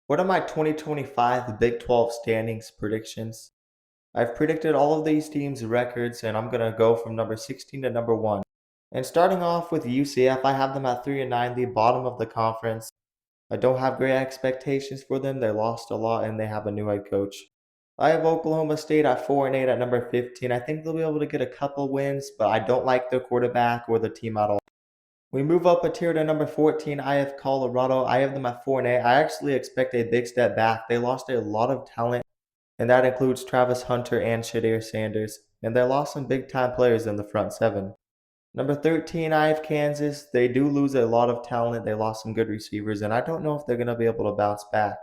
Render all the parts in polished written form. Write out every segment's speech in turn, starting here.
What are my 2025 Big 12 standings predictions? I've predicted all of these teams' records, and I'm going to go from number 16 to number 1. And starting off with UCF, I have them at 3-9, the bottom of the conference. I don't have great expectations for them. They lost a lot, and they have a new head coach. I have Oklahoma State at 4-8 at number 15. I think they'll be able to get a couple wins, but I don't like their quarterback or the team at all. We move up a tier to number 14. I have Colorado. I have them at 4-8. I actually expect a big step back. They lost a lot of talent, and that includes Travis Hunter and Shadir Sanders. And they lost some big time players in the front seven. Number 13, I have Kansas. They do lose a lot of talent. They lost some good receivers, and I don't know if they're going to be able to bounce back.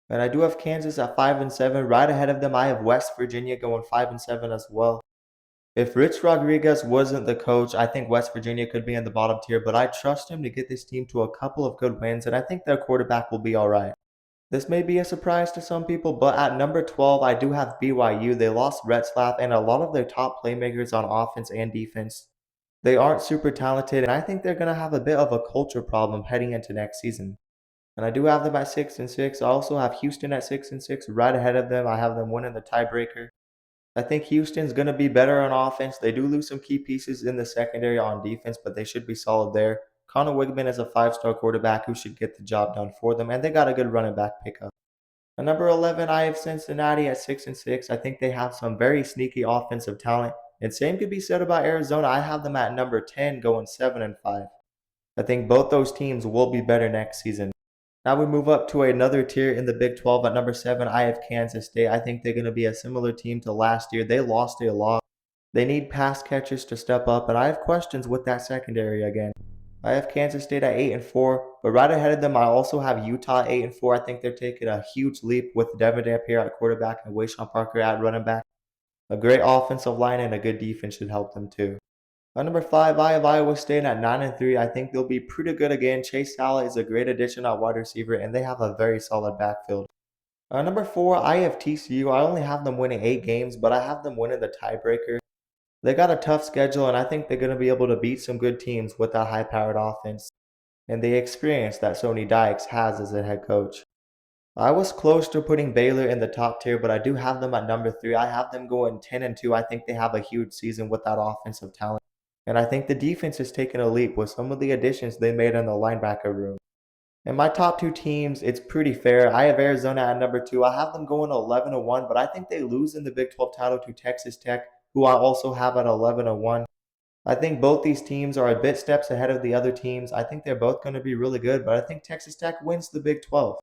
And I do have Kansas at 5-7. Right ahead of them, I have West Virginia going 5-7 as well. If Rich Rodriguez wasn't the coach, I think West Virginia could be in the bottom tier, but I trust him to get this team to a couple of good wins, and I think their quarterback will be all right. This may be a surprise to some people, but at number 12, I do have BYU. They lost Retzlaff and a lot of their top playmakers on offense and defense. They aren't super talented, and I think they're going to have a bit of a culture problem heading into next season. And I do have them at 6-6. I also have Houston at 6-6, right ahead of them. I have them winning the tiebreaker. I think Houston's going to be better on offense. They do lose some key pieces in the secondary on defense, but they should be solid there. Connor Wigman is a five-star quarterback who should get the job done for them, and they got a good running back pickup. At number 11, I have Cincinnati at 6-6. I think they have some very sneaky offensive talent, and same could be said about Arizona. I have them at number 10 going 7-5. I think both those teams will be better next season. Now we move up to another tier in the Big 12 at number 7. I have Kansas State. I think they're going to be a similar team to last year. They lost a lot. They need pass catchers to step up, and I have questions with that secondary again. I have Kansas State at 8-4, but right ahead of them, I also have Utah at 8-4. I think they're taking a huge leap with Devin Dampier at quarterback and Wayshawn Parker at running back. A great offensive line and a good defense should help them too. At number 5, I have Iowa State at 9-3. I think they'll be pretty good again. Chase Sala is a great addition at wide receiver, and they have a very solid backfield. At number 4, I have TCU. I only have them winning 8 games, but I have them winning the tiebreaker. They got a tough schedule, and I think they're going to be able to beat some good teams with that high-powered offense and the experience that Sonny Dykes has as a head coach. I was close to putting Baylor in the top tier, but I do have them at number 3. I have them going 10-2. I think they have a huge season with that offensive talent. And I think the defense has taken a leap with some of the additions they made in the linebacker room. And my top 2 teams, it's pretty fair. I have Arizona at number 2. I have them going 11-1, but I think they lose in the Big 12 title to Texas Tech, who I also have at 11-1. I think both these teams are a bit steps ahead of the other teams. I think they're both going to be really good, but I think Texas Tech wins the Big 12.